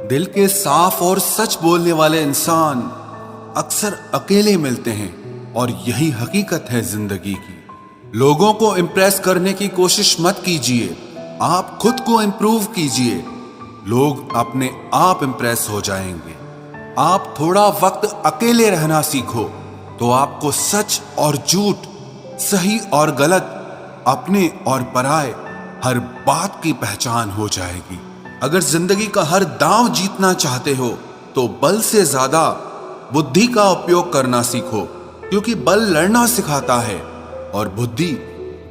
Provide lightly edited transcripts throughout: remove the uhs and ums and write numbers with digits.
दिल के साफ और सच बोलने वाले इंसान अक्सर अकेले मिलते हैं और यही हकीकत है जिंदगी की। लोगों को इम्प्रेस करने की कोशिश मत कीजिए, आप खुद को इम्प्रूव कीजिए। लोग अपने आप इम्प्रेस हो जाएंगे। आप थोड़ा वक्त अकेले रहना सीखो तो आपको सच और झूठ, सही और गलत, अपने और पराये हर बात की पहचान हो जाएगी। अगर जिंदगी का हर दांव जीतना चाहते हो तो बल से ज्यादा बुद्धि का उपयोग करना सीखो, क्योंकि बल लड़ना सिखाता है और बुद्धि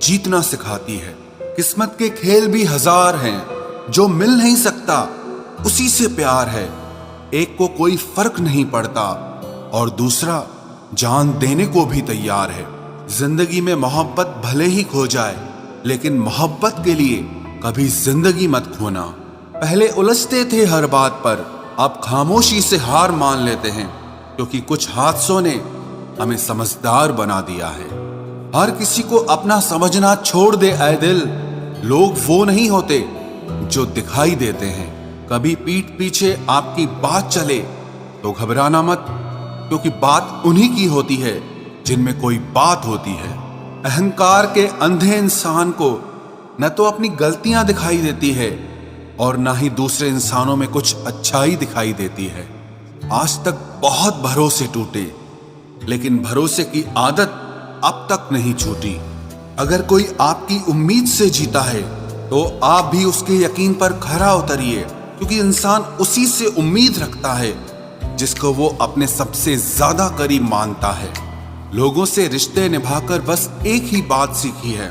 जीतना सिखाती है। किस्मत के खेल भी हजार हैं, जो मिल नहीं सकता उसी से प्यार है। एक को कोई फर्क नहीं पड़ता और दूसरा जान देने को भी तैयार है। जिंदगी में मोहब्बत भले ही खो जाए, लेकिन मोहब्बत के लिए कभी जिंदगी मत खोना। पहले उलझते थे हर बात पर, अब खामोशी से हार मान लेते हैं, क्योंकि कुछ हादसों ने हमें समझदार बना दिया है। हर किसी को अपना समझना छोड़ दे ऐ दिल। लोग वो नहीं होते जो दिखाई देते हैं। कभी पीठ पीछे आपकी बात चले तो घबराना मत, क्योंकि बात उन्हीं की होती है जिनमें कोई बात होती है। अहंकार के अंधे इंसान को न तो अपनी गलतियां दिखाई देती है और ना ही दूसरे इंसानों में कुछ अच्छाई दिखाई देती है। आज तक बहुत भरोसे टूटे, लेकिन भरोसे की आदत अब तक नहीं छूटी। अगर कोई आपकी उम्मीद से जीता है तो आप भी उसके यकीन पर खरा उतरिए, क्योंकि इंसान उसी से उम्मीद रखता है जिसको वो अपने सबसे ज्यादा करीब मानता है। लोगों से रिश्ते निभाकर बस एक ही बात सीखी है,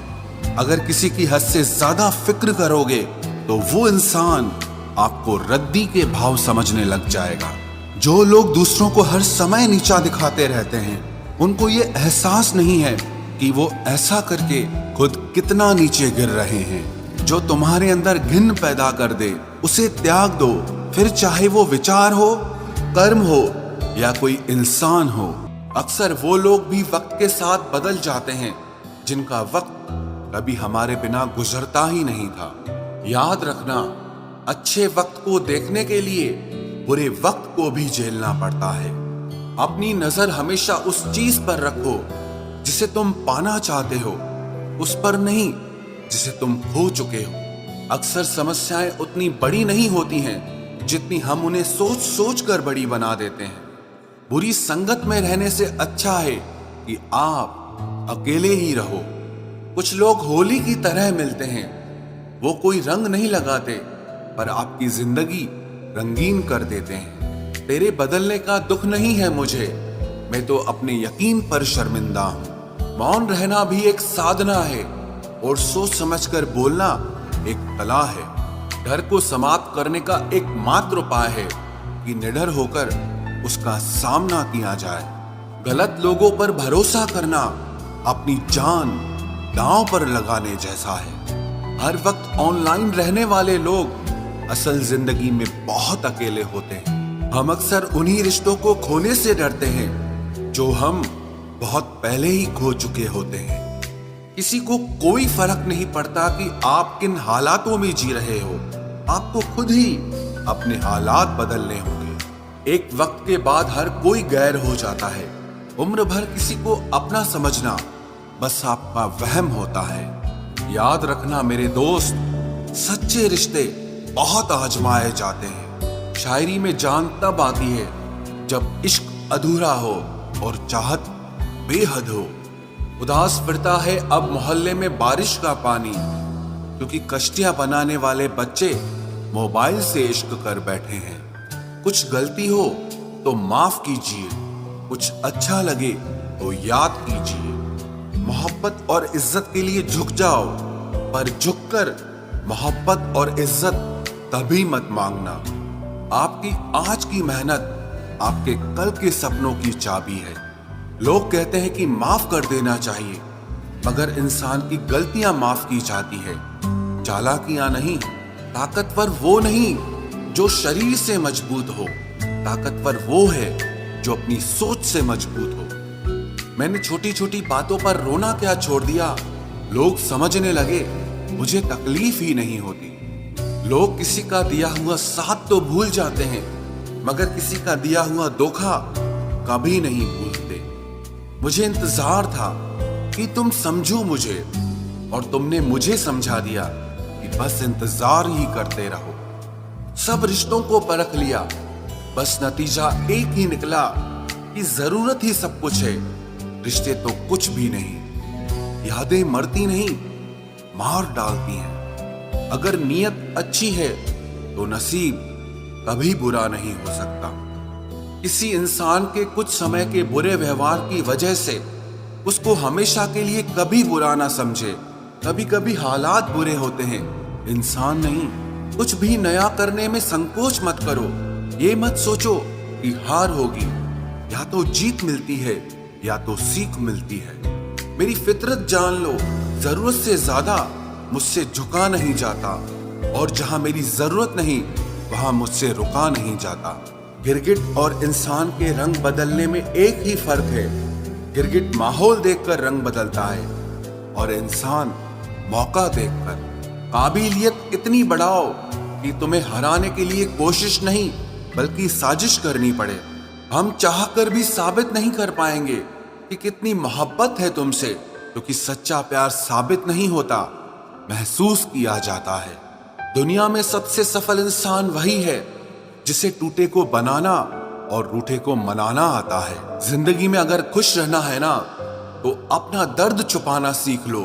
अगर किसी की हद से ज्यादा फिक्र करोगे तो वो इंसान आपको रद्दी के भाव समझने लग जाएगा। जो लोग दूसरों को हर समय नीचा दिखाते रहते हैं, उनको ये एहसास नहीं है कि वो ऐसा करके खुद कितना नीचे गिर रहे हैं। जो तुम्हारे अंदर घिन पैदा कर दे उसे त्याग दो, फिर चाहे वो विचार हो, कर्म हो या कोई इंसान हो। अक्सर वो लोग भी वक्त के साथ बदल जाते हैं जिनका वक्त कभी हमारे बिना गुजरता ही नहीं था। याद रखना, अच्छे वक्त को देखने के लिए बुरे वक्त को भी झेलना पड़ता है। अपनी नजर हमेशा उस चीज पर रखो जिसे तुम पाना चाहते हो, उस पर नहीं जिसे तुम खो चुके हो। अक्सर समस्याएं उतनी बड़ी नहीं होती हैं जितनी हम उन्हें सोच सोच कर बड़ी बना देते हैं। बुरी संगत में रहने से अच्छा है कि आप अकेले ही रहो। कुछ लोग होली की तरह मिलते हैं, वो कोई रंग नहीं लगाते पर आपकी जिंदगी रंगीन कर देते हैं। तेरे बदलने का दुख नहीं है मुझे, मैं तो अपने यकीन पर शर्मिंदा हूं। मौन रहना भी एक साधना है और सोच समझकर बोलना एक कला है। डर को समाप्त करने का एकमात्र उपाय है कि निडर होकर उसका सामना किया जाए। गलत लोगों पर भरोसा करना अपनी जान दांव पर लगाने जैसा है। हर वक्त ऑनलाइन रहने वाले लोग असल जिंदगी में बहुत अकेले होते हैं। हम अक्सर उन्हीं रिश्तों को खोने से डरते हैं जो हम बहुत पहले ही खो चुके होते हैं। किसी को कोई फर्क नहीं पड़ता कि आप किन हालातों में जी रहे हो, आपको खुद ही अपने हालात बदलने होंगे। एक वक्त के बाद हर कोई गैर हो जाता है। उम्र भर किसी को अपना समझना बस आपका वहम होता है। याद रखना मेरे दोस्त, सच्चे रिश्ते बहुत आजमाए जाते हैं। शायरी में जान तब आती है जब इश्क अधूरा हो और चाहत बेहद हो। उदास फिरता है अब मोहल्ले में बारिश का पानी, क्योंकि कश्तियां बनाने वाले बच्चे मोबाइल से इश्क कर बैठे हैं। कुछ गलती हो तो माफ कीजिए, कुछ अच्छा लगे तो याद कीजिए। मोहब्बत और इज्जत के लिए झुक जाओ, पर झुककर मोहब्बत और इज्जत कभी मत मांगना। आपकी आज की मेहनत आपके कल के सपनों की चाबी है। लोग कहते हैं कि माफ कर देना चाहिए, मगर इंसान की गलतियां माफ की जाती है, चालाकियां नहीं। ताकतवर वो नहीं जो शरीर से मजबूत हो, ताकतवर वो है जो अपनी सोच से मजबूत हो। मैंने छोटी छोटी बातों पर रोना क्या छोड़ दिया, लोग समझने लगे मुझे तकलीफ ही नहीं होती। लोग किसी का दिया हुआ साथ तो भूल जाते हैं, मगर किसी का दिया हुआ धोखा कभी नहीं भूलते। मुझे इंतजार था कि तुम समझो मुझे, और तुमने मुझे समझा दिया कि बस इंतजार ही करते रहो। सब रिश्तों को परख लिया, बस नतीजा एक ही निकला कि जरूरत ही सब कुछ है, रिश्ते तो कुछ भी नहीं। यादें मरती नहीं, मार डालती हैं। अगर नीयत अच्छी है तो नसीब कभी बुरा नहीं हो सकता। किसी इंसान के कुछ समय के बुरे व्यवहार की वजह से उसको हमेशा के लिए कभी बुरा ना समझे। कभी कभी हालात बुरे होते हैं, इंसान नहीं। कुछ भी नया करने में संकोच मत करो। ये मत सोचो कि हार होगी, या तो जीत मिलती है या तो सीख मिलती है। मेरी फितरत जान लो, जरूरत से ज्यादा मुझसे झुका नहीं जाता, और जहां मेरी जरूरत नहीं वहां मुझसे रुका नहीं जाता। गिरगिट और इंसान के रंग बदलने में एक ही फर्क है। गिरगिट माहौल देखकर रंग बदलता है और इंसान मौका देखकर। काबिलियत इतनी बढ़ाओ कि तुम्हें हराने के लिए कोशिश नहीं बल्कि साजिश करनी पड़े। हम चाहकर भी साबित नहीं कर पाएंगे कि कितनी मोहब्बत है तुमसे, क्योंकि सच्चा प्यार साबित नहीं होता, महसूस किया जाता है। दुनिया में सबसे सफल इंसान वही है जिसे टूटे को बनाना और रूठे को मनाना आता है। जिंदगी में अगर खुश रहना है ना, तो अपना दर्द छुपाना सीख लो।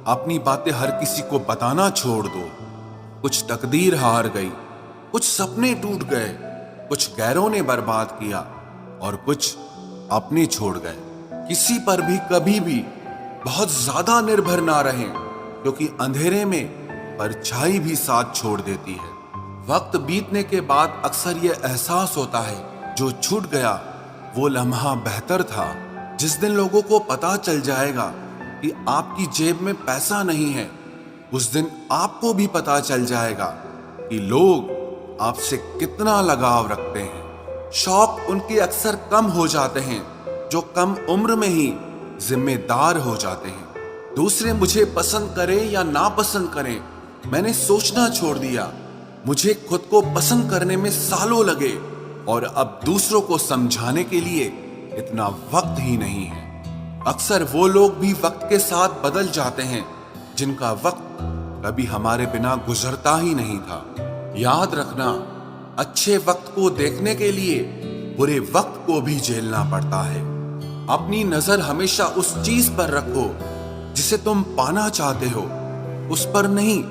अपनी बातें हर किसी को बताना छोड़ दो। कुछ तकदीर हार गई, कुछ सपने टूट गए, कुछ गैरों ने बर्बाद किया और कुछ अपने छोड़ गए। किसी पर भी कभी भी बहुत ज्यादा निर्भर ना रहें, क्योंकि अंधेरे में परछाई भी साथ छोड़ देती है। वक्त बीतने के बाद अक्सर यह एहसास होता है, जो छूट गया वो लम्हा बेहतर था। जिस दिन लोगों को पता चल जाएगा कि आपकी जेब में पैसा नहीं है, उस दिन आपको भी पता चल जाएगा कि लोग आपसे कितना लगाव रखते हैं। शौक उनके अक्सर कम हो जाते हैं जो कम उम्र में ही जिम्मेदार हो जाते हैं। दूसरे मुझे पसंद करें या ना पसंद करें, मैंने सोचना छोड़ दिया। मुझे खुद को पसंद करने में सालों लगे, और अब दूसरों को समझाने के लिए इतना वक्त ही नहीं है। अक्सर वो लोग भी वक्त के साथ बदल जाते हैं जिनका वक्त कभी हमारे बिना गुजरता ही नहीं था। याद रखना, अच्छे वक्त को देखने के लिए बुरे वक्त को भी झेलना पड़ता है। अपनी नजर हमेशा उस चीज पर रखो जिसे तुम पाना चाहते हो, उस पर नहीं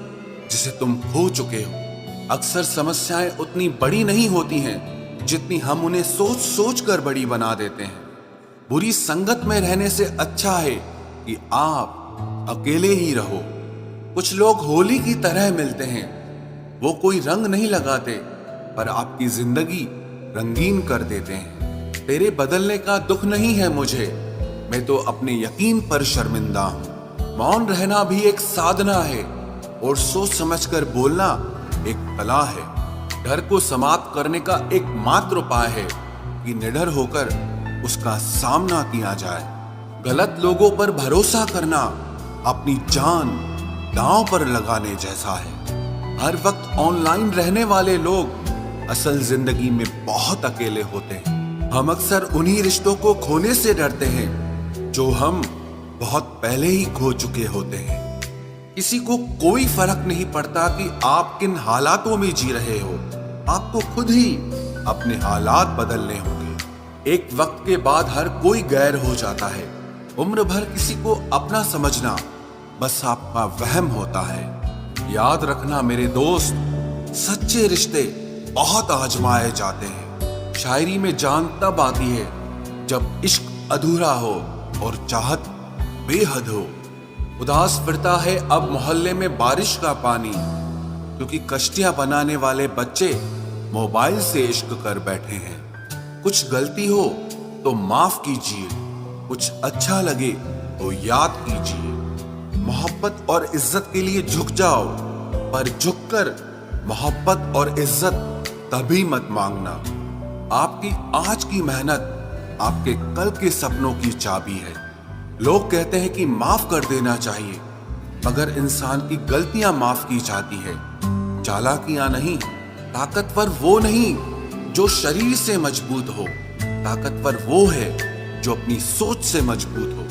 जिसे तुम खो चुके हो। अक्सर समस्याएं उतनी बड़ी नहीं होती हैं जितनी हम उन्हें सोच सोच कर बड़ी बना देते हैं। बुरी संगत में रहने से अच्छा है कि आप अकेले ही रहो। कुछ लोग होली की तरह मिलते हैं, वो कोई रंग नहीं लगाते पर आपकी जिंदगी रंगीन कर देते हैं। तेरे बदलने का दुख नहीं है मुझे, मैं तो अपने यकीन पर शर्मिंदा हूं। मौन रहना भी एक साधना है, और सोच समझकर बोलना एक कला है। डर को समाप्त करने का एकमात्र उपाय है कि निडर होकर उसका सामना किया जाए। गलत लोगों पर भरोसा करना अपनी जान दांव पर लगाने जैसा है। हर वक्त ऑनलाइन रहने वाले लोग असल जिंदगी में बहुत अकेले होते हैं। हम अक्सर उन्हीं रिश्तों को खोने से डरते हैं जो हम बहुत पहले ही खो चुके होते हैं। किसी को कोई फर्क नहीं पड़ता कि आप किन हालातों में जी रहे हो, आपको खुद ही अपने हालात बदलने होंगे। एक वक्त के बाद हर कोई गैर हो जाता है। उम्र भर किसी को अपना समझना बस आपका वहम होता है। याद रखना मेरे दोस्त, सच्चे रिश्ते बहुत आजमाए जाते हैं। शायरी में जान तब आती है जब इश्क अधूरा हो और चाहत बेहद हो। उदास फिरता है अब मोहल्ले में बारिश का पानी, क्योंकि कश्तियां बनाने वाले बच्चे मोबाइल से इश्क कर बैठे हैं। कुछ गलती हो तो माफ कीजिए, कुछ अच्छा लगे तो याद कीजिए। मोहब्बत और इज्जत के लिए झुक जाओ, पर झुककर मोहब्बत और इज्जत तभी मत मांगना। आपकी आज की मेहनत आपके कल के सपनों की चाबी है। लोग कहते हैं कि माफ कर देना चाहिए, मगर इंसान की गलतियां माफ की जाती है चालाकियां नहीं, ताकतवर वो नहीं जो शरीर से मजबूत हो, ताकतवर वो है जो अपनी सोच से मजबूत हो।